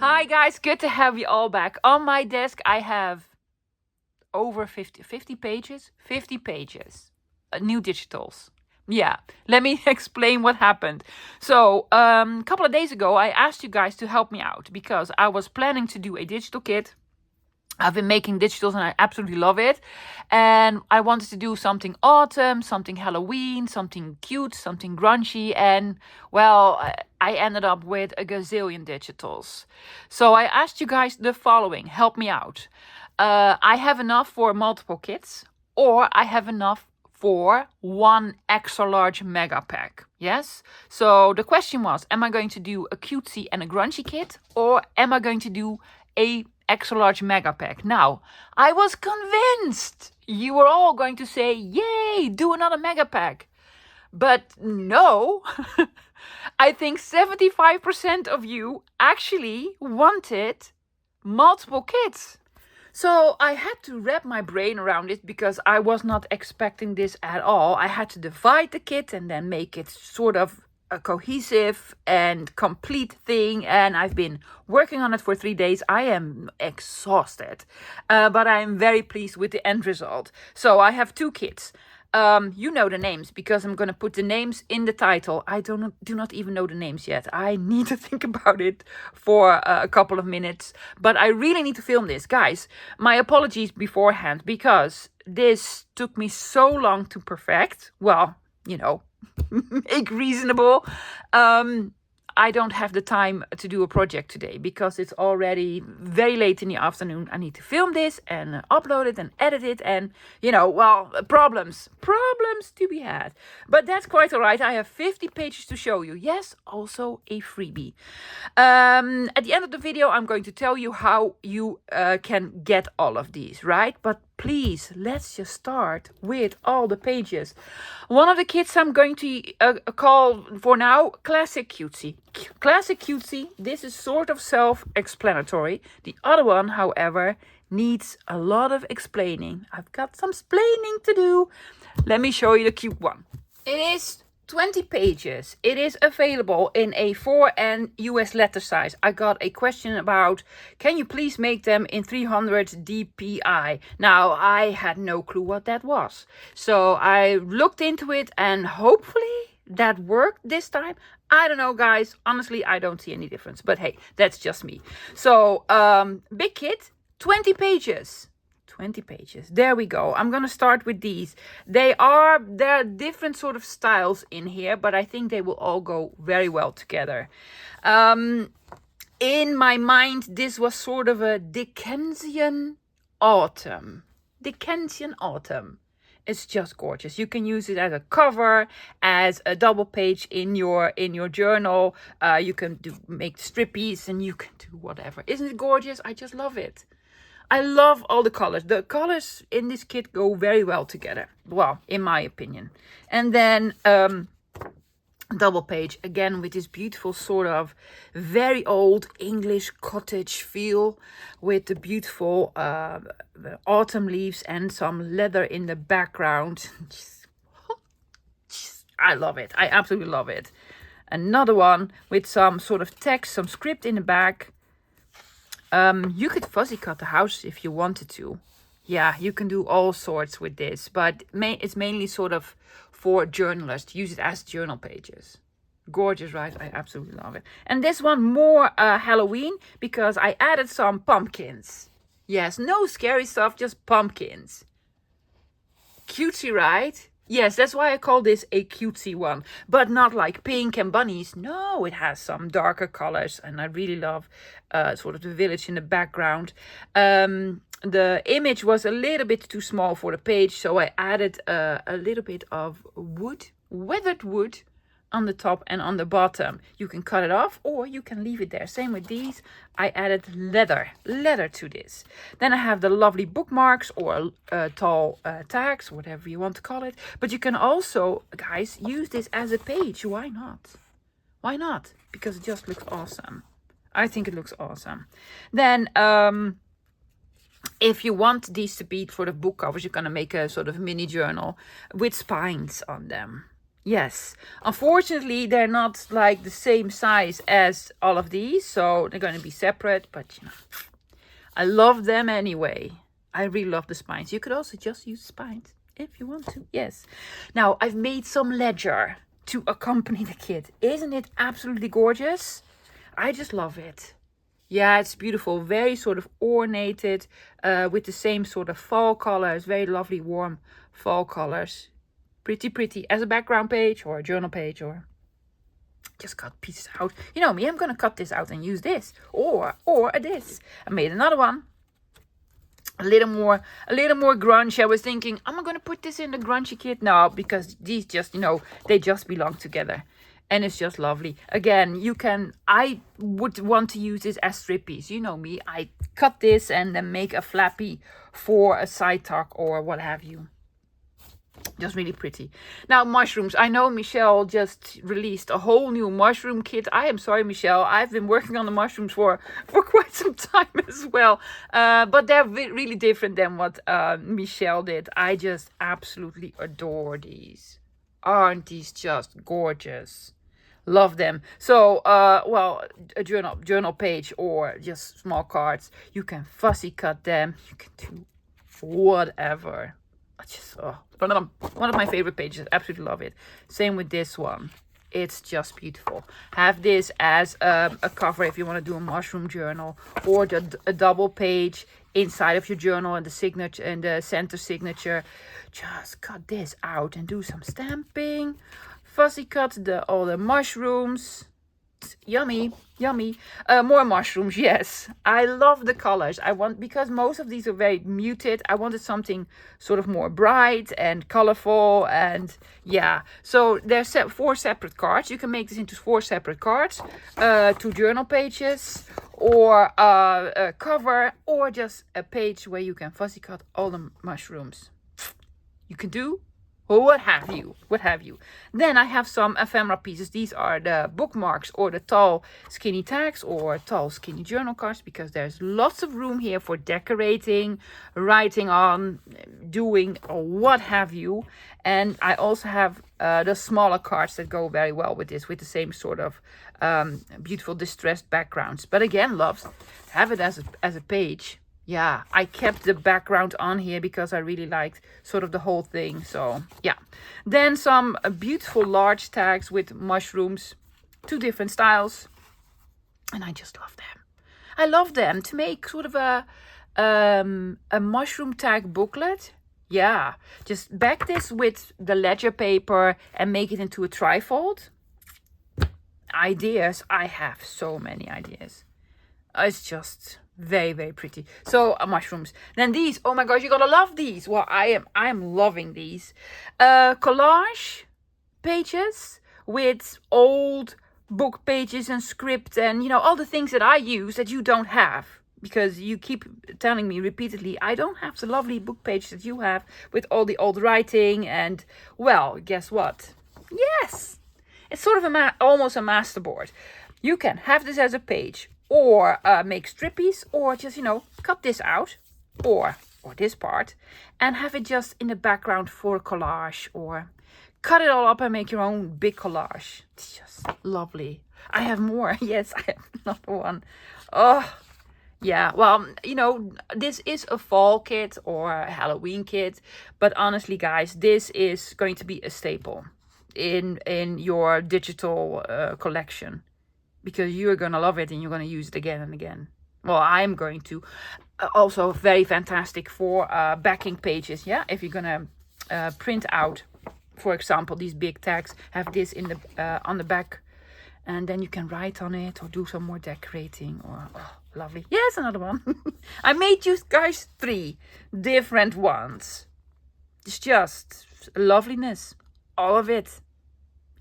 Hi guys, good to have you all back. On my desk I have over 50 pages. 50 pages. New digitals. Yeah, let me explain what happened. So, a couple of days ago I asked you guys to help me out because I was planning to do a digital kit. I've been making digitals and I absolutely love it. And I wanted to do something autumn, something Halloween, something cute, something grungy. And well, I ended up with a gazillion digitals. So I asked you guys the following, help me out. I have enough for multiple kits, or I have enough for one extra large mega pack. Yes? So the question was, am I going to do a cutesy and a grungy kit, or am I going to do a extra large mega pack? Now, I was convinced you were all going to say, yay, do another mega pack. But no, I think 75% of you actually wanted multiple kits. So I had to wrap my brain around it because I was not expecting this at all. I had to divide the kit and then make it sort of a cohesive and complete thing, and I've been working on it for 3 days. I am exhausted, but I am very pleased with the end result. So I have 2 kits. You know the names because I'm gonna put the names in the title. I do not even know the names yet. I need to think about it for a couple of minutes, but I really need to film this. Guys, my apologies beforehand because this took me so long to perfect. Well, make reasonable. I don't have the time to do a project today because it's already very late in the afternoon. I need to film this and upload it and edit it and, problems to be had. But that's quite all right. I have 50 pages to show you. Yes, also a freebie. At the end of the video, I'm going to tell you how you can get all of these, right? But please, let's just start with all the pages. One of the kits I'm going to call for now Classic Cutesy. Classic Cutesy, this is sort of self-explanatory. The other one, however, needs a lot of explaining. I've got some explaining to do. Let me show you the cute one. It is 20 pages. It is available in A4 and US letter size. I got a question about, can you please make them in 300 dpi? Now, I had no clue what that was. So I looked into it and hopefully that worked this time. I don't know, guys. Honestly, I don't see any difference. But hey, that's just me. So, big kit, 20 pages. 20 pages. There we go. I'm going to start with these. There are different sort of styles in here, but I think they will all go very well together. In my mind, this was sort of a Dickensian autumn. Dickensian autumn. It's just gorgeous. You can use it as a cover, as a double page in your journal. You can make strippies and you can do whatever. Isn't it gorgeous? I just love it. I love all the colors. The colors in this kit go very well together. Well, in my opinion. And then double page again with this beautiful sort of very old English cottage feel with the beautiful autumn leaves and some leather in the background. I love it. I absolutely love it. Another one with some sort of text, some script in the back. You could fuzzy cut the house if you wanted to. Yeah, you can do all sorts with this, but it's mainly sort of for journalists. Use it as journal pages. Gorgeous, right? I absolutely love it. And this one more Halloween because I added some pumpkins. Yes, no scary stuff, just pumpkins. Cutesy, right? Yes, that's why I call this a cutesy one, but not like pink and bunnies. No, it has some darker colors, and I really love sort of the village in the background. The image was a little bit too small for the page, so I added a little bit of wood, weathered wood, on the top and on the bottom. You can cut it off or you can leave it there. Same with these. I added leather to this. Then I have the lovely bookmarks or tall tags, whatever you want to call it. But you can also, guys, use this as a page. Why not? Why not? Because it just looks awesome. I think it looks awesome. Then if you want these to be sort of book covers, you're going to make a sort of mini journal with spines on them. Yes. Unfortunately, they're not like the same size as all of these, so they're going to be separate, but you know, I love them anyway. I really love the spines. You could also just use spines if you want to. Yes. Now, I've made some ledger to accompany the kit. Isn't it absolutely gorgeous? I just love it. Yeah, it's beautiful. Very sort of ornated with the same sort of fall colors. Very lovely, warm fall colors. Pretty, pretty. As a background page or a journal page, or just cut pieces out. You know me, I'm going to cut this out and use this. Or this. I made another one. A little more grunge. I was thinking, am I going to put this in the grungy kit? No, because these just, you know, they just belong together. And it's just lovely. Again, I would want to use this as strippies. You know me, I cut this and then make a flappy for a side tuck or what have you. Just really pretty. Now, mushrooms. I know Michelle just released a whole new mushroom kit. I am sorry, Michelle. I've been working on the mushrooms for quite some time as well. But they're really different than what Michelle did. I just absolutely adore these. Aren't these just gorgeous? Love them. So, well, a journal page or just small cards. You can fussy cut them. You can do whatever. Just one of my favorite pages. Absolutely love it. Same with this one. It's just beautiful. Have this as a cover if you want to do a mushroom journal, or a double page inside of your journal and the signature and the center signature. Just cut this out and do some stamping. Fussy cut all the mushrooms. Yummy, yummy. More mushrooms, yes. I love the colors. Because most of these are very muted, I wanted something sort of more bright and colorful, and yeah. So there's 4 separate cards. You can make this into 4 separate cards, 2 journal pages, or a cover, or just a page where you can fussy cut all the mushrooms. You can do what have you. Then I have some ephemera pieces. These are the bookmarks or the tall skinny tags or tall skinny journal cards, because there's lots of room here for decorating, writing on, doing or what have you. And I also have the smaller cards that go very well with this, with the same sort of beautiful distressed backgrounds. But again, loves, have it as a page. Yeah, I kept the background on here because I really liked sort of the whole thing. So, yeah. Then some beautiful large tags with mushrooms. 2 different styles. And I just love them. I love them to make sort of a mushroom tag booklet. Yeah, just back this with the ledger paper and make it into a trifold. Ideas. I have so many ideas. It's just very, very pretty. So mushrooms. Then these. Oh my gosh, you're gonna love these. Well, I am loving these. Collage pages with old book pages and script and, you know, all the things that I use that you don't have. Because you keep telling me repeatedly, I don't have the lovely book page that you have with all the old writing. And, well, guess what? Yes! It's sort of almost a masterboard. You can have this as a page, or make strippies, or just, you know, cut this out, or this part, and have it just in the background for a collage, or cut it all up and make your own big collage. It's just lovely. I have more. Yes, I have another one. Oh, yeah. Well, you know, this is a fall kit or a Halloween kit, but honestly, guys, this is going to be a staple in your digital collection. Because you're going to love it and you're going to use it again and again. Well, I'm going to. Also very fantastic for backing pages. Yeah, if you're going to print out, for example, these big tags, have this in the on the back. And then you can write on it or do some more decorating. Or lovely. Yes, another one. I made you guys 3 different ones. It's just loveliness. All of it.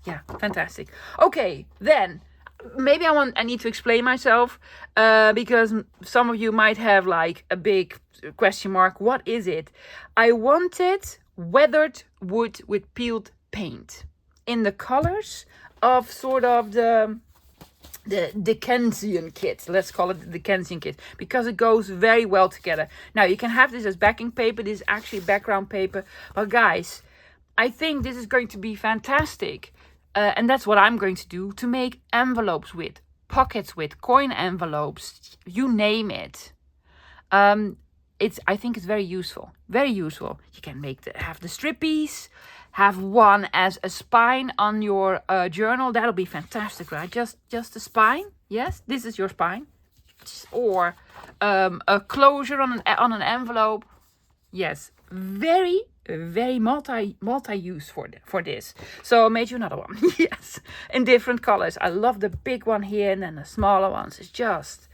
Yeah, fantastic. Okay, then. Maybe I need to explain myself because some of you might have like a big question mark. What is it? I wanted weathered wood with peeled paint in the colors of sort of the Dickensian kit. Let's call it the Dickensian kit, because it goes very well together. Now, you can have this as backing paper. This is actually background paper. But guys, I think this is going to be fantastic. And that's what I'm going to do, to make envelopes with, pockets with, coin envelopes, you name it. I think it's very useful. Very useful. You can have the strippies, have one as a spine on your journal. That'll be fantastic, right? Just a spine. Yes, this is your spine. Or a closure on an envelope. Yes, very multi-use for this. So I made you another one. Yes, in different colors. I love the big one here, and then the smaller ones. It's just,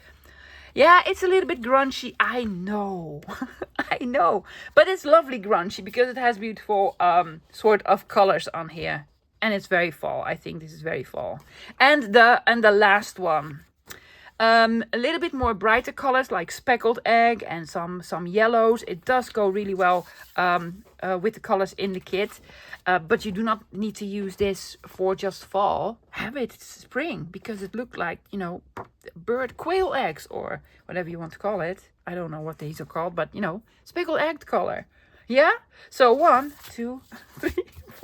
yeah, it's a little bit grungy. I know. I know. But it's lovely grungy because it has beautiful sort of colors on here. And it's very fall. I think this is very fall. And the last one. A little bit more brighter colors like speckled egg and some yellows. It does go really well with the colors in the kit. But you do not need to use this for just fall. Have it spring, because it looked like, bird quail eggs or whatever you want to call it. I don't know what these are called, but speckled egg color. Yeah? So 1, 2, 3,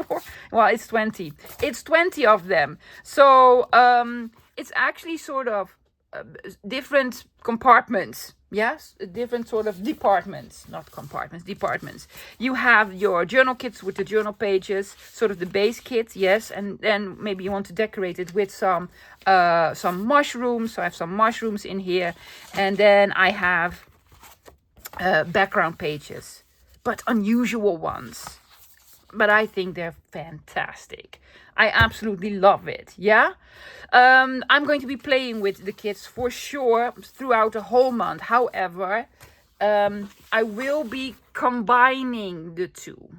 4. Well, it's 20. It's 20 of them. So it's actually sort of different compartments. Yes, different sort of departments, not compartments, departments. You have your journal kits with the journal pages, sort of the base kit, yes, and then maybe you want to decorate it with some mushrooms. So I have some mushrooms in here, and then I have background pages, but unusual ones. But I think they're fantastic. I absolutely love it. Yeah. I'm going to be playing with the kids for sure throughout the whole month. However, I will be combining the two.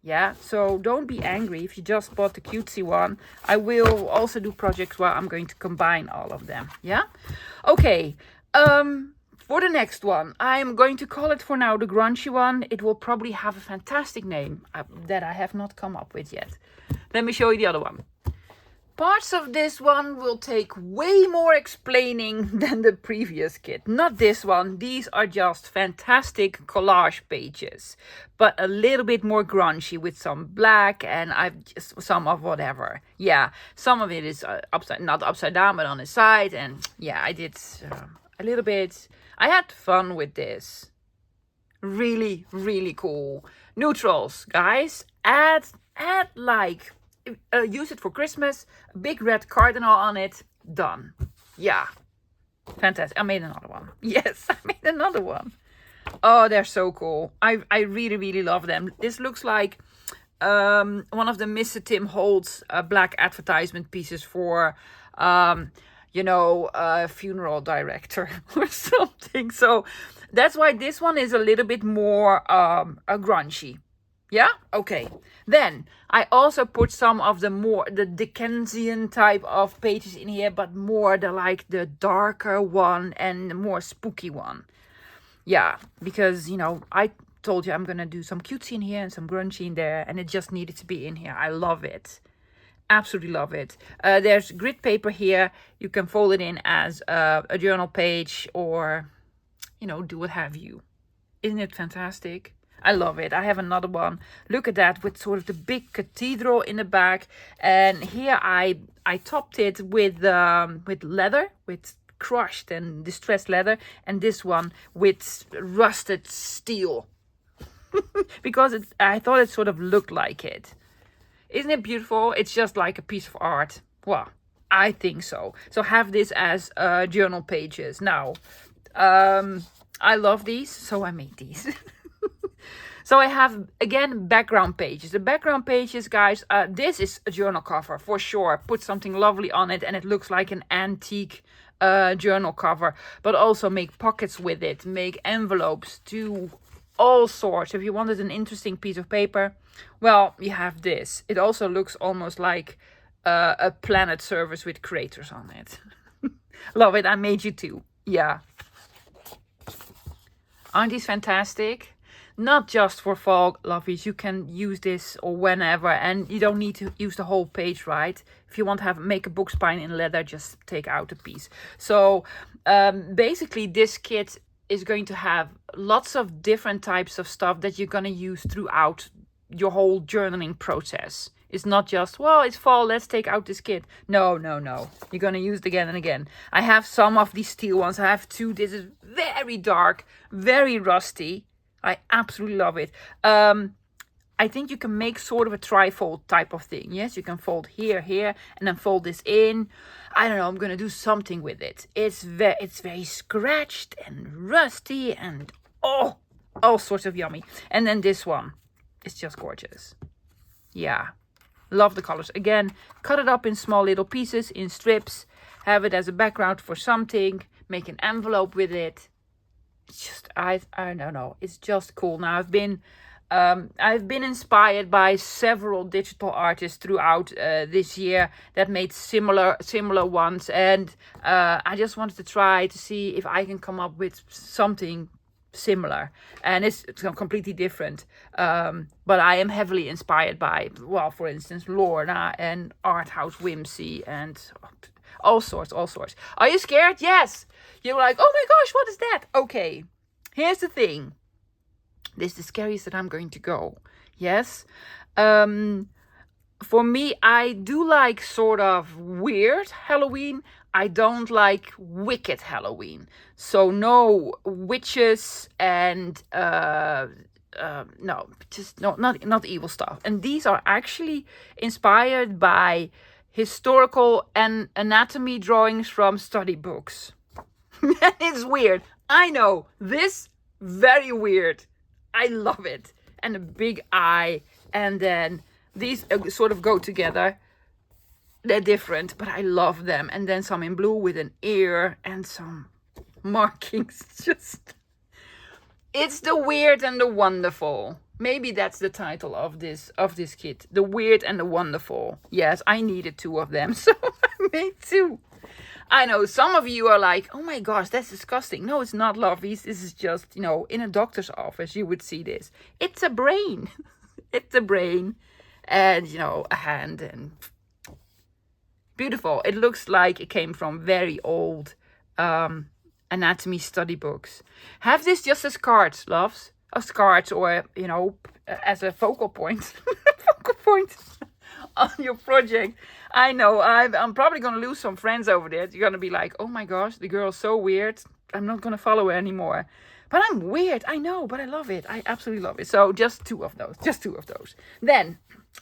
Yeah. So don't be angry if you just bought the cutesy one. I will also do projects where I'm going to combine all of them. Yeah. Okay. For the next one, I'm going to call it for now the grungy one. It will probably have a fantastic name that I have not come up with yet. Let me show you the other one. Parts of this one will take way more explaining than the previous kit. Not this one. These are just fantastic collage pages, but a little bit more grungy with some black and some of whatever. Yeah, some of it is not upside down, but on the side. And yeah, I did a little bit. I had fun with this. Really, really cool. Neutrals, guys. Add like, use it for Christmas. A big red cardinal on it. Done. Yeah. Fantastic. I made another one. Yes, I made another one. Oh, they're so cool. I really, really love them. This looks like one of the Mr. Tim Holtz black advertisement pieces for a funeral director or something. So that's why this one is a little bit more grungy. Yeah? Okay. Then I also put some of the Dickensian type of pages in here, but more the darker one and the more spooky one. Yeah, because, I told you I'm going to do some cutesy in here and some grungy in there, and it just needed to be in here. I love it. Absolutely love it. There's grid paper here. You can fold it in as a journal page or, do what have you. Isn't it fantastic? I love it. I have another one. Look at that with sort of the big cathedral in the back. And here I topped it with leather, with crushed and distressed leather. And this one with rusted steel. Because I thought it sort of looked like it. Isn't it beautiful? It's just like a piece of art. Well, I think so. So have this as journal pages. Now, I love these, so I made these. So I have, again, background pages. The background pages, guys, this is a journal cover for sure. Put something lovely on it and it looks like an antique journal cover. But also make pockets with it. Make envelopes. Do all sorts. If you wanted an interesting piece of paper, well, you have this. It also looks almost like a planet service with craters on it. Love it. I made you too. Yeah. Aren't these fantastic? Not just for fall, lovies. You can use this or whenever, and you don't need to use the whole page, right? If you want to make a book spine in leather, just take out a piece. So basically this kit is going to have lots of different types of stuff that you're going to use throughout your whole journaling process. It's not just, well, it's fall, let's take out this kit. No. You're going to use it again and again. I have some of these steel ones. I have 2. This is very dark, very rusty. I absolutely love it. I think you can make sort of a trifold type of thing. Yes, you can fold here, and then fold this in. I don't know, I'm going to do something with it. It's very scratched and rusty and all sorts of yummy. And then this one. It's just gorgeous. Yeah. Love the colors. Again, cut it up in small little pieces, in strips. Have it as a background for something. Make an envelope with it. It's just, I don't know. It's just cool. Now, I've been inspired by several digital artists throughout this year that made similar ones. And I just wanted to try to see if I can come up with something similar, and it's completely different, but I am heavily inspired by, well, for instance, Lorna and Art House Whimsy and all sorts. Are you scared? Yes. You're like, oh my gosh, what is that? Okay, here's the thing. This is the scariest that I'm going to go. Yes. For me, I do like sort of weird Halloween. I don't like wicked Halloween. So no witches and not evil stuff. And these are actually inspired by historical and anatomy drawings from study books. It's weird. I know. This very weird. I love it. And a big eye, and then these sort of go together. They're different, but I love them. And then some in blue with an ear and some markings. It's the weird and the wonderful. Maybe that's the title of this kit. The weird and the wonderful. Yes, I needed 2 of them, so I made 2. I know some of you are like, oh my gosh, that's disgusting. No, it's not, lovies. This is just, in a doctor's office, you would see this. It's a brain. It's a brain. And, a hand, and beautiful. It looks like it came from very old anatomy study books. Have this just as cards, loves. As cards, or, as a focal point. On your project. I know, I'm probably going to lose some friends over there. You're going to be like, oh my gosh, the girl's so weird. I'm not going to follow her anymore. But I'm weird, I know, but I love it. I absolutely love it. So just 2 of those. Then,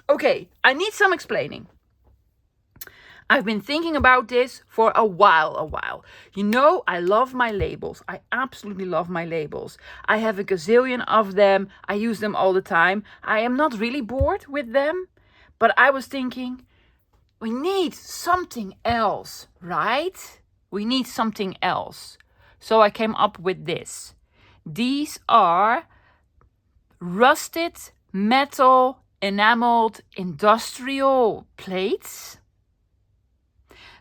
okay, I need some explaining. I've been thinking about this for a while. I love my labels. I absolutely love my labels. I have a gazillion of them. I use them all the time. I am not really bored with them, but I was thinking, we need something else, right? We need something else. So I came up with this. These are rusted metal enameled industrial plates.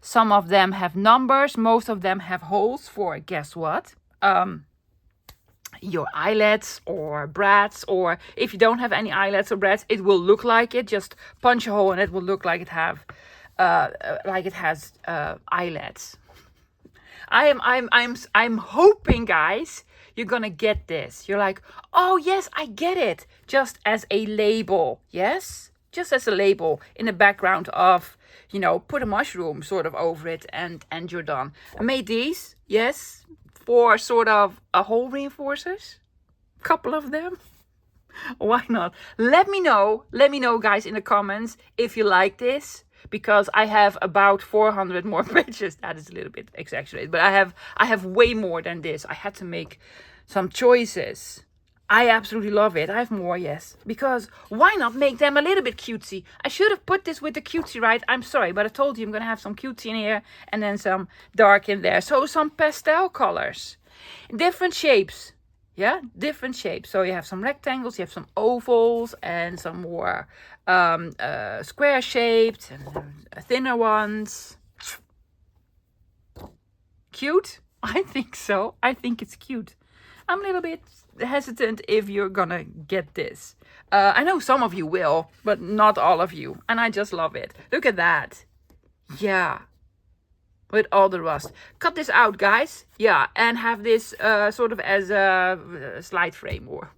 Some of them have numbers. Most of them have holes for, guess what? Your eyelets or brads. Or if you don't have any eyelets or brads, it will look like it. Just punch a hole and it will look like it has eyelets. I'm hoping, guys, you're gonna get this. You're like, oh yes, I get it. Just as a label, yes? Just as a label in the background of, put a mushroom sort of over it and you're done. I made these, yes, for sort of a hole reinforcers. Couple of them. Why not? Let me know, guys, in the comments if you like this. Because I have about 400 more pages. That is a little bit exaggerated. But I have way more than this. I had to make some choices. I absolutely love it. I have more, yes. Because why not make them a little bit cutesy? I should have put this with the cutesy, right? I'm sorry, but I told you I'm going to have some cutesy in here. And then some dark in there. So some pastel colors. Different shapes. Yeah, different shapes. So you have some rectangles, you have some ovals, and some more square shaped and thinner ones. Cute? I think so. I think it's cute. I'm a little bit hesitant if you're gonna get this. I know some of you will, but not all of you. And I just love it. Look at that. Yeah. with all the rust. Cut this out, guys. Yeah, and have this sort of as a slide frame or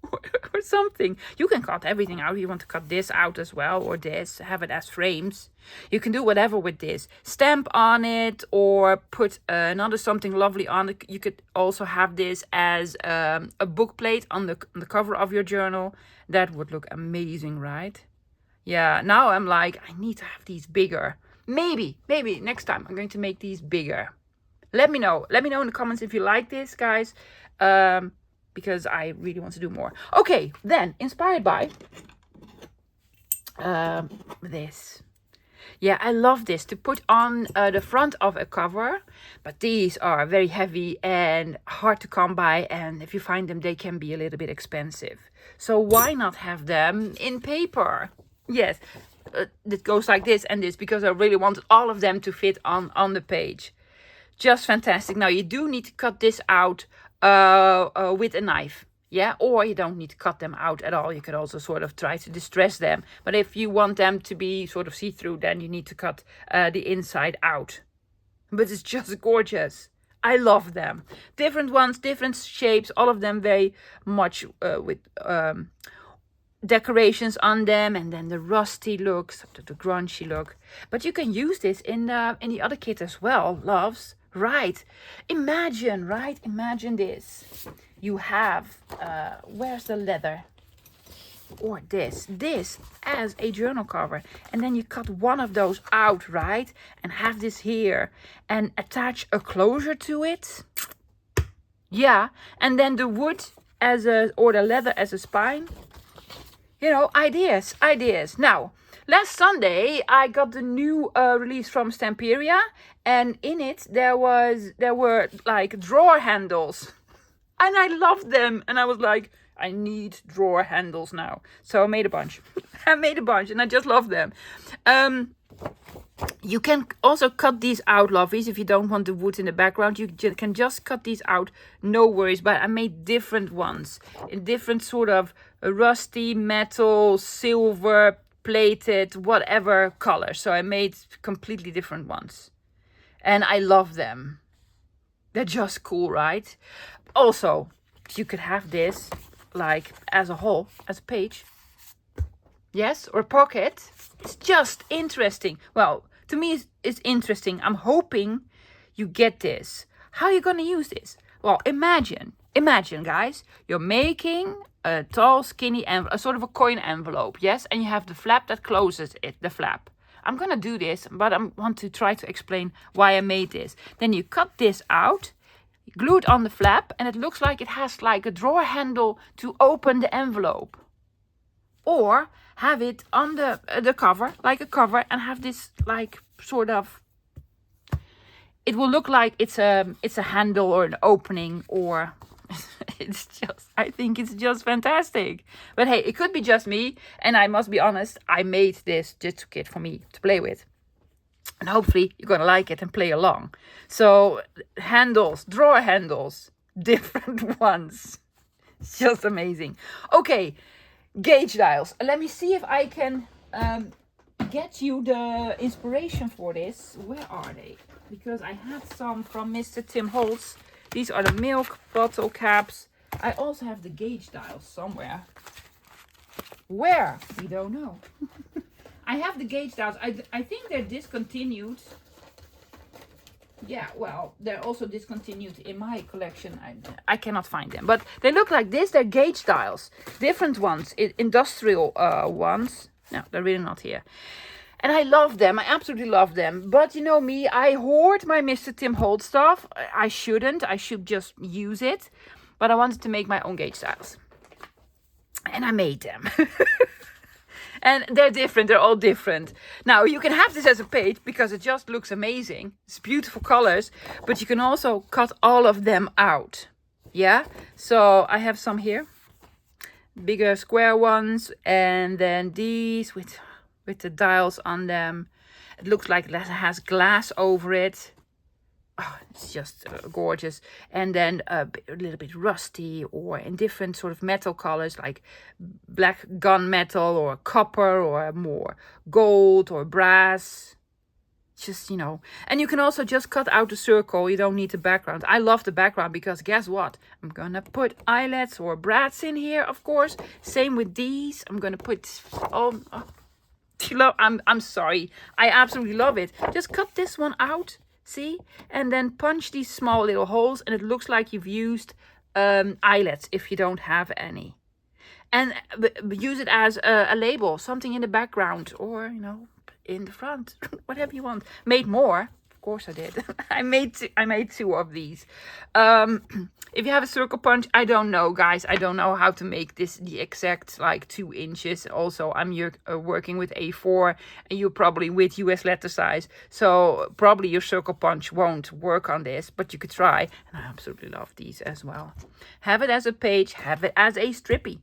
or something. You can cut everything out. You want to cut this out as well, or this, have it as frames. You can do whatever with this. Stamp on it or put another something lovely on it. You could also have this as a book plate on the cover of your journal. That would look amazing, right? Yeah, now I'm like, I need to have these bigger. Maybe next time I'm going to make these bigger. Let me know. Let me know in the comments if you like this, guys. Because I really want to do more. Okay, then, inspired by this. Yeah, I love this to put on the front of a cover. But these are very heavy and hard to come by. And if you find them, they can be a little bit expensive. So why not have them in paper? Yes, it goes like this and this because I really wanted all of them to fit on the page. Just fantastic. Now you do need to cut this out with a knife. Yeah, or you don't need to cut them out at all. You could also sort of try to distress them. But if you want them to be sort of see-through, then you need to cut the inside out. But it's just gorgeous. I love them. Different ones, different shapes, all of them very much with decorations on them, and then the rusty look, the grungy look. But you can use this in the other kit as well, loves. Right. Imagine, right? Imagine this. You have, where's the leather? Or this as a journal cover. And then you cut one of those out, right? And have this here. And attach a closure to it. Yeah. And then the wood or the leather as a spine. You know, ideas. Now, last Sunday, I got the new release from Stamperia. And in it, there were like drawer handles. And I loved them. And I was like, I need drawer handles now. So I made a bunch. And I just love them. You can also cut these out, lovies, if you don't want the wood in the background. You can just cut these out, no worries. But I made different ones in different sort of rusty, metal, silver, plated, whatever color. So I made completely different ones. And I love them. They're just cool, right? Also, you could have this like as a whole, as a page. Yes, or pocket. It's just interesting. Well, to me, it's interesting. I'm hoping you get this. How are you going to use this? Well, imagine, guys, you're making a tall, skinny envelope, a sort of a coin envelope, yes? And you have the flap that closes it, the flap. I'm going to do this, but I want to try to explain why I made this. Then you cut this out, glue it on the flap, and it looks like it has like a drawer handle to open the envelope. Or have it on the cover, like a cover, and have this like sort of, it will look like it's a handle or an opening, or I think it's just fantastic. But hey, it could be just me, and I must be honest, I made this just a kit for me to play with. And hopefully you're gonna like it and play along. So handles, drawer handles, different ones. It's just amazing. Okay, gauge dials. Let me see if I can get you the inspiration for this. Where are they? Because I had some from Mr. Tim Holtz. These are the milk bottle caps. I also have the gauge dials somewhere. Where? We don't know. I have the gauge dials. I think they're discontinued. Yeah, well, they're also discontinued in my collection. I cannot find them. But they look like this. They're gauge dials. Different ones. Industrial ones. No, they're really not here. And I love them. I absolutely love them. But you know me, I hoard my Mr. Tim Holtz stuff. I shouldn't. I should just use it. But I wanted to make my own gauge dials. And I made them. And they're different. They're all different. Now, you can have this as a page because it just looks amazing. It's beautiful colors. But you can also cut all of them out. Yeah? So I have some here. Bigger square ones. And then these with the dials on them. It looks like it has glass over it. Oh, it's just gorgeous. And then a little bit rusty or in different sort of metal colors, like black gunmetal or copper or more gold or brass. just, you know. And you can also just cut out the circle. You don't need the background. I love the background because guess what? I'm gonna put eyelets or brats in here, of course. Same with these. I'm gonna put I'm sorry. I absolutely love it. Just cut this one out, see? And then punch these small little holes, and it looks like you've used eyelets if you don't have any. And use it as a label, something in the background, or, you know, in the front, whatever you want. Made more, of course I did. I made two of these. If you have a circle punch, I don't know, guys. I don't know how to make this the exact like 2 inches. Also, I'm working with A4, and you're probably with US letter size, so probably your circle punch won't work on this, but you could try. And I absolutely love these as well. Have it as a page, have it as a strippy.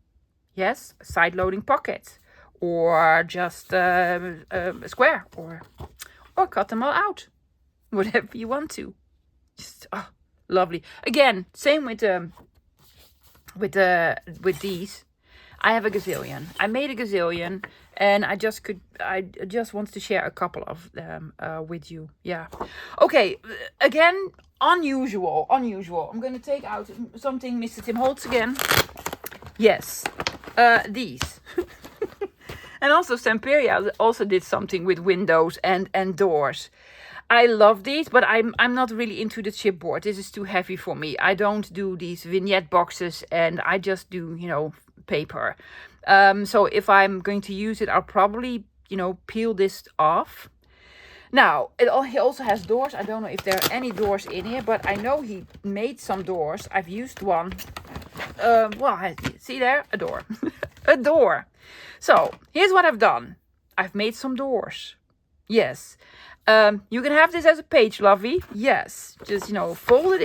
Yes, side-loading pockets, or just a square, or cut them all out, whatever you want to. Just lovely. Again, same with these. I have a gazillion. I made a gazillion, and I just wanted to share a couple of them with you. Yeah. Okay. Again, unusual. I'm going to take out something, Mr. Tim Holtz again. Yes. These. And also Samperia also did something with windows and doors. I love these, but I'm not really into the chipboard. This is too heavy for me. I don't do these vignette boxes, and I just do, you know, paper. So if I'm going to use it, I'll probably, you know, peel this off. Now, he also has doors. I don't know if there are any doors in here, but I know he made some doors. I've used one. Well, see there? A door. A door. So, here's what I've done. I've made some doors. Yes. You can have this as a page, lovey. Yes. Just, you know, fold it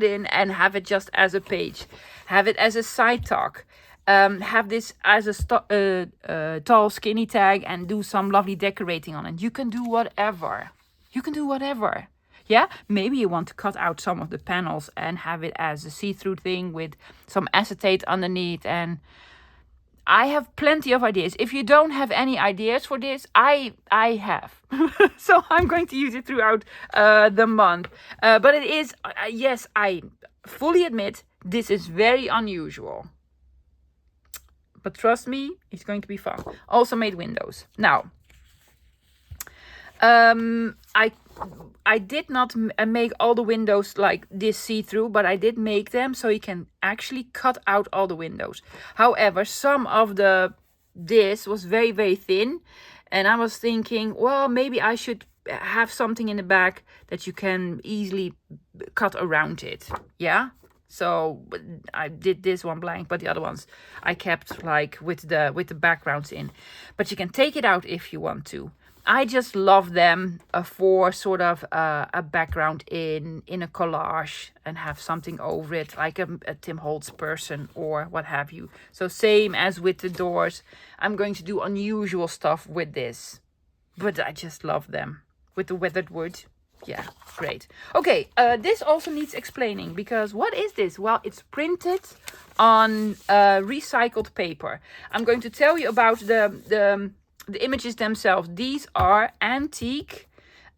in, and have it just as a page. Have it as a side tuck. Have this as a tall skinny tag, and do some lovely decorating on it. You can do whatever. Yeah, maybe you want to cut out some of the panels and have it as a see-through thing with some acetate underneath. And I have plenty of ideas. If you don't have any ideas for this, I have. So I'm going to use it throughout the month. But it is, yes, I fully admit, this is very unusual. But trust me, it's going to be fun. Also made windows. Now, I did not make all the windows like this see-through, but I did make them so you can actually cut out all the windows. However, some of this was very, very thin, and I was thinking, well, maybe I should have something in the back that you can easily cut around it. Yeah. So I did this one blank, but the other ones I kept like with the backgrounds in. But you can take it out if you want to. I just love them for sort of a background in a collage, and have something over it, like a Tim Holtz person or what have you. So same as with the doors, I'm going to do unusual stuff with this. But I just love them with the weathered wood. Yeah, great. Okay, this also needs explaining, because what is this? Well, it's printed on recycled paper. I'm going to tell you about the images themselves. These are antique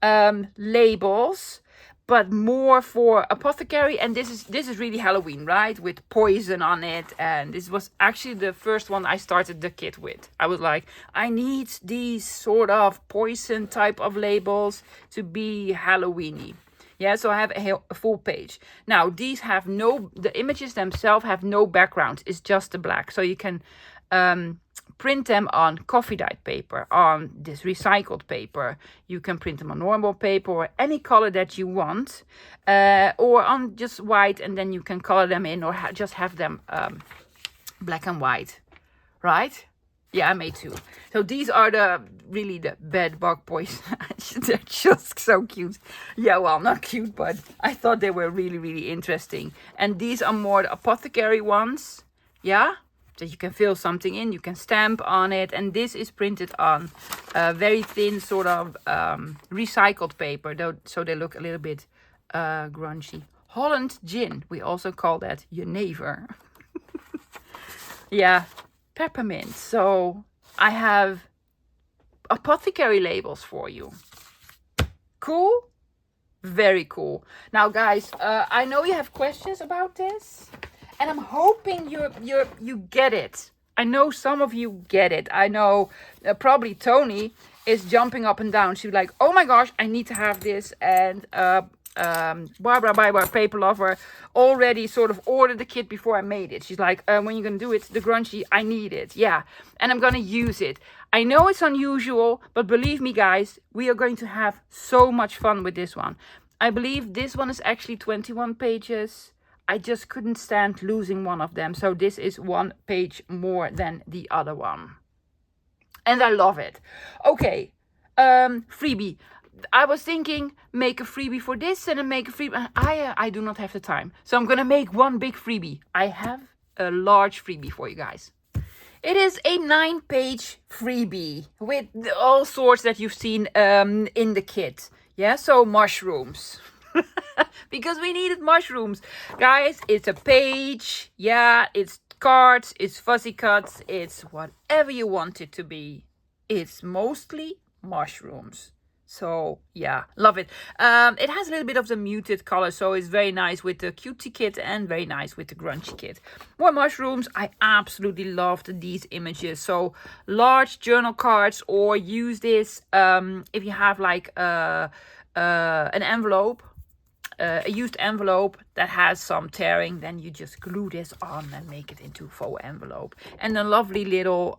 labels, but more for apothecary. And this is really Halloween, right? With poison on it. And this was actually the first one I started the kit with. I was like, I need these sort of poison type of labels to be Halloweeny. Yeah, so I have a full page. Now, these have the images themselves have no background. It's just the black. So you can print them on coffee dyed paper, on this recycled paper. You can print them on normal paper, or any color that you want, or on just white, and then you can color them in, or just have them black and white, right? Yeah, I made two. So these are really the bed bug poison. They're just so cute. Yeah, well, not cute, but I thought they were really, really interesting. And these are more the apothecary ones. Yeah, that you can fill something in, you can stamp on it. And this is printed on very thin sort of recycled paper, so they look a little bit grungy. Holland gin, we also call that jenever. Yeah, peppermint. So I have apothecary labels for you. Cool? Very cool. Now, guys, I know you have questions about this, and I'm hoping you get it. I know some of you get it. I know probably Tony is jumping up and down. She's like, "Oh my gosh, I need to have this!" And Barbara Paper Lover already sort of ordered the kit before I made it. She's like, "When you're gonna do it, the grungy, I need it, yeah, and I'm gonna use it." I know it's unusual, but believe me, guys, we are going to have so much fun with this one. I believe this one is actually 21 pages. I just couldn't stand losing one of them. So this is 1 page more than the other one. And I love it. Okay, freebie. I was thinking, make a freebie for this and then make a freebie. I do not have the time. So I'm going to make one big freebie. I have a large freebie for you guys. It is a 9-page freebie with all sorts that you've seen in the kit. Yeah, so mushrooms. Because we needed mushrooms. Guys, it's a page. Yeah, it's cards, it's fuzzy cuts, it's whatever you want it to be. It's mostly mushrooms. So yeah, love it. It has a little bit of the muted color, so it's very nice with the cutie kit and very nice with the grungy kit. More mushrooms. I absolutely loved these images. So large journal cards, or use this if you have like an envelope, a used envelope that has some tearing, then you just glue this on and make it into faux envelope. And the lovely little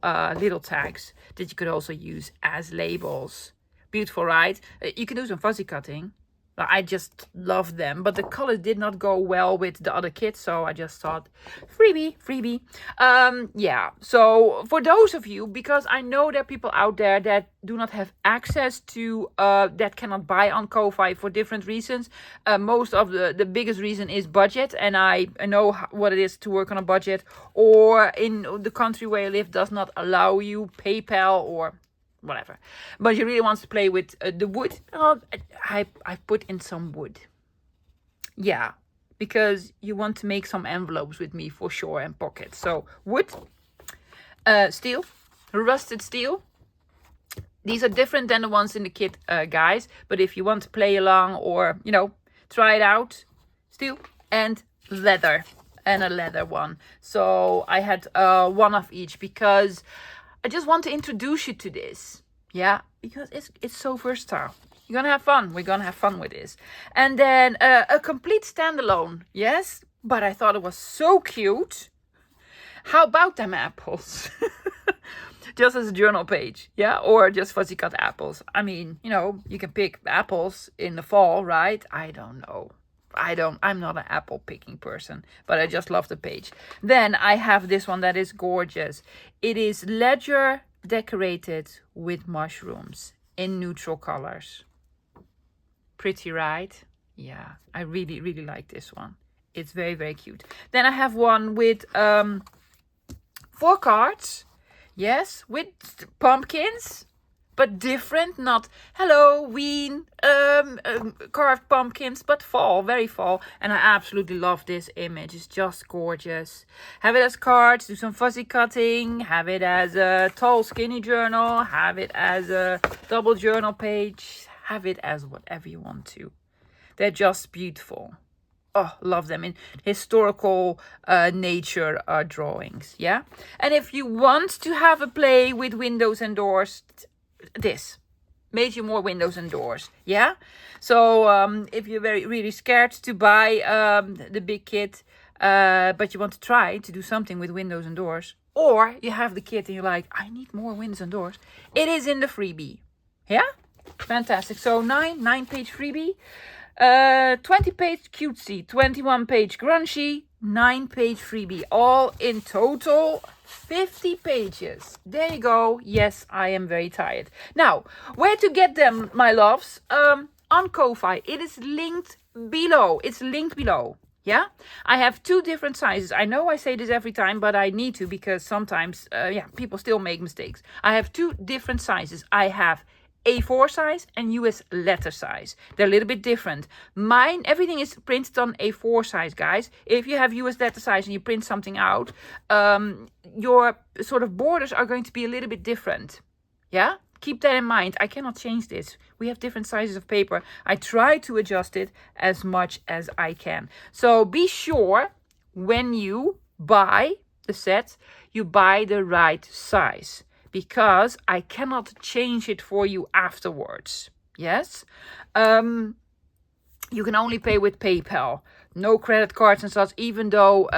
tags that you could also use as labels. Beautiful, right? You can do some fuzzy cutting. I just love them, but the color did not go well with the other kits, so I just thought freebie. Yeah, so for those of you, because I know there are people out there that do not have access to that cannot buy on Ko-Fi for different reasons. Most of the biggest reason is budget, and I know what it is to work on a budget, or in the country where you live does not allow you PayPal or whatever, but you really want to play with the wood. I put in some wood, yeah, because you want to make some envelopes with me for sure, and pockets. So wood, steel, rusted steel. These are different than the ones in the kit, guys, but if you want to play along or try it out, steel and leather, and a leather one. So I had one of each because I just want to introduce you to this. Yeah, because it's so versatile. You're gonna have fun. We're gonna have fun with this. And then a complete standalone. Yes, but I thought it was so cute. How about them apples? Just as a journal page, yeah? Or just fuzzy cut apples. I mean, you can pick apples in the fall, right? I don't know. I'm not an apple picking person, but I just love the page. Then I have this one that is gorgeous. It is ledger decorated with mushrooms in neutral colors. Pretty, right? Yeah, I really, really like this one. It's very, very cute. Then I have one with 4 cards. Yes, with pumpkins. But different, not Halloween, carved pumpkins, but fall, very fall. And I absolutely love this image. It's just gorgeous. Have it as cards, do some fuzzy cutting, have it as a tall, skinny journal, have it as a double journal page, have it as whatever you want to. They're just beautiful. Oh, love them in historical nature drawings, yeah? And if you want to have a play with windows and doors, this made you more windows and doors, yeah? So if you're really scared to buy the big kit, but you want to try to do something with windows and doors, or you have the kit and you're like, I need more windows and doors, it is in the freebie, yeah? Fantastic. So 9-page freebie, 20-page cutesy, 21-page grungy, 9-page freebie, all in total 50 pages. There you go. Yes, I am very tired. Now, where to get them, my loves? On Ko-Fi. It is linked below. It's linked below. Yeah, I have 2 different sizes. I know I say this every time, but I need to because sometimes, people still make mistakes. I have 2 different sizes. I have A4 size and US letter size. They're a little bit different. Mine, everything is printed on A4 size, guys. If you have US letter size and you print something out, your sort of borders are going to be a little bit different. Yeah? keep that in mind. I cannot change this. We have different sizes of paper. I try to adjust it as much as I can. So be sure when you buy the set, you buy the right size, because I cannot change it for you afterwards. Yes? You can only pay with PayPal. No credit cards and such, even though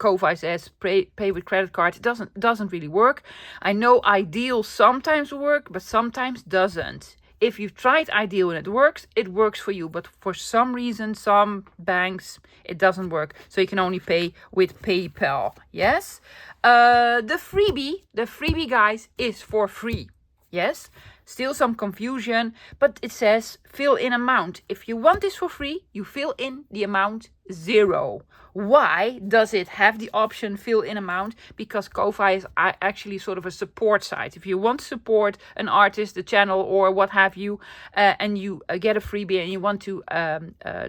Ko-Fi says pay with credit card. It doesn't really work. I know Ideal sometimes work, but sometimes doesn't. If you've tried Ideal and it works for you. But for some reason, some banks, it doesn't work. So you can only pay with PayPal. Yes? The freebie, guys, is for free. Yes? Still some confusion, but it says fill in amount. If you want this for free, you fill in the amount 0. Why does it have the option fill in amount? Because Ko-Fi is actually sort of a support site. If you want to support an artist, the channel, or what have you, and you get a freebie and you want to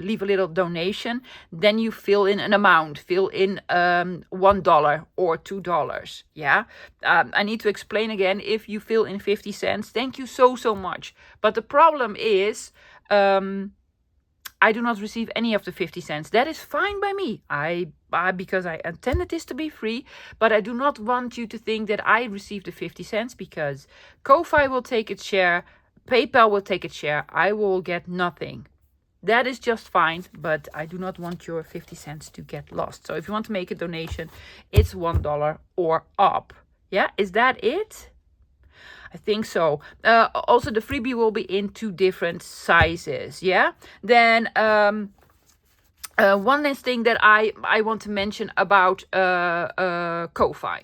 leave a little donation, then you fill in an amount. Fill in $1 or $2. Yeah. I need to explain again. If you fill in 50 cents, thank you so much. But the problem is, I do not receive any of the 50 cents. That is fine by me. Because I intended this to be free, but I do not want you to think that I receive the 50 cents, because Ko-Fi will take its share, PayPal will take its share, I will get nothing. That is just fine, but I do not want your 50 cents to get lost. So if you want to make a donation, it's $1 or up. Yeah, is that it? I think so. Also, the freebie will be in 2 different sizes. Yeah. Then one last thing that I want to mention about Ko-Fi.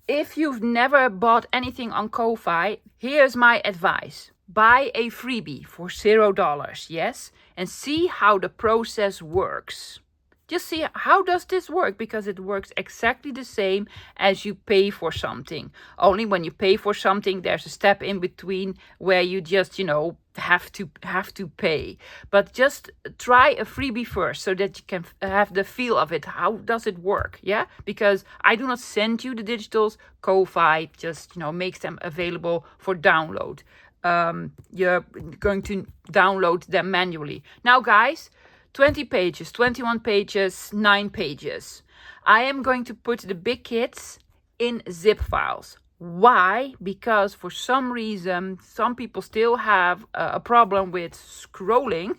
If you've never bought anything on Ko-Fi, here's my advice. Buy a freebie for $0. Yes, and see how the process works. Just see how does this work, because it works exactly the same as you pay for something. Only when you pay for something, there's a step in between where you just, have to pay. But just try a freebie first so that you can have the feel of it. How does it work? Yeah, because I do not send you the digitals. Ko-Fi just, makes them available for download. You're going to download them manually. Now, guys, 20 pages, 21 pages, 9 pages. I am going to put the big kits in zip files. Why? Because for some reason, some people still have a problem with scrolling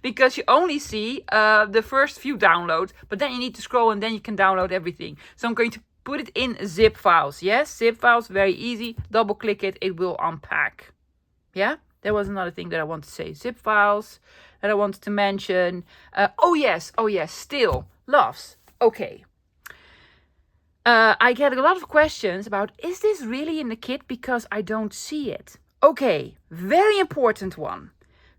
because you only see the first few downloads, but then you need to scroll and then you can download everything. So I'm going to put it in zip files. Yes, zip files, very easy. Double click it, it will unpack. Yeah, there was another thing that I want to say. Zip files that I wanted to mention. Oh yes, still loves. Okay. I get a lot of questions about, is this really in the kit because I don't see it? Okay, very important one.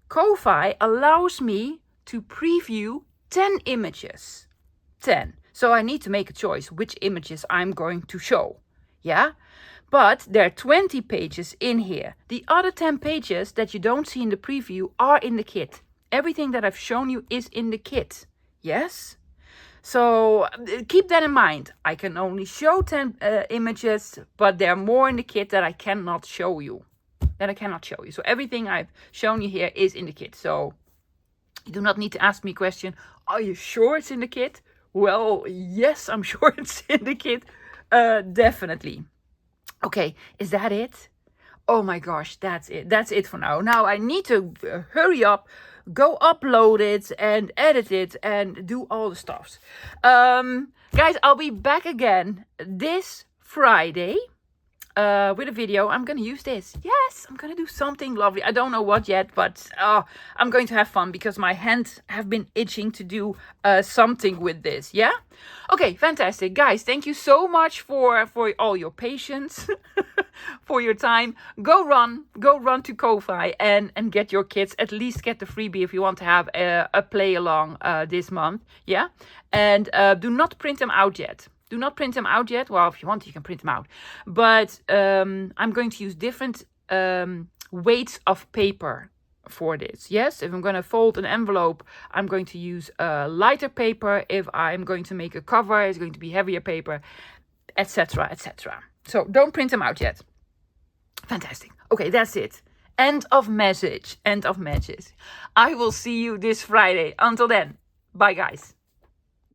Ko-Fi allows me to preview 10 images. 10. So I need to make a choice which images I'm going to show. Yeah? But there are 20 pages in here. The other 10 pages that you don't see in the preview are in the kit. Everything that I've shown you is in the kit. Yes? So keep that in mind. I can only show 10 images, but there are more in the kit that I cannot show you. So everything I've shown you here is in the kit. So you do not need to ask me a question. Are you sure it's in the kit? Well, yes, I'm sure it's in the kit. Definitely. Okay, is that it? Oh my gosh, that's it. That's it for now. Now I need to hurry up, go upload it and edit it and do all the stuffs. Guys, I'll be back again this Friday with a video. I'm going to use this. Yes, I'm going to do something lovely. I don't know what yet, but I'm going to have fun because my hands have been itching to do something with this. Yeah? Okay, fantastic. Guys, thank you so much for all your patience, for your time. Go run to Ko-Fi and get your kits. At least get the freebie if you want to have a play along this month. Yeah? And do not print them out yet. Do not print them out yet. Well, if you want, you can print them out. But I'm going to use different weights of paper for this. Yes, if I'm going to fold an envelope, I'm going to use lighter paper. If I'm going to make a cover, it's going to be heavier paper, etc., etc. So don't print them out yet. Fantastic. Okay, that's it. End of message. End of message. I will see you this Friday. Until then, bye guys.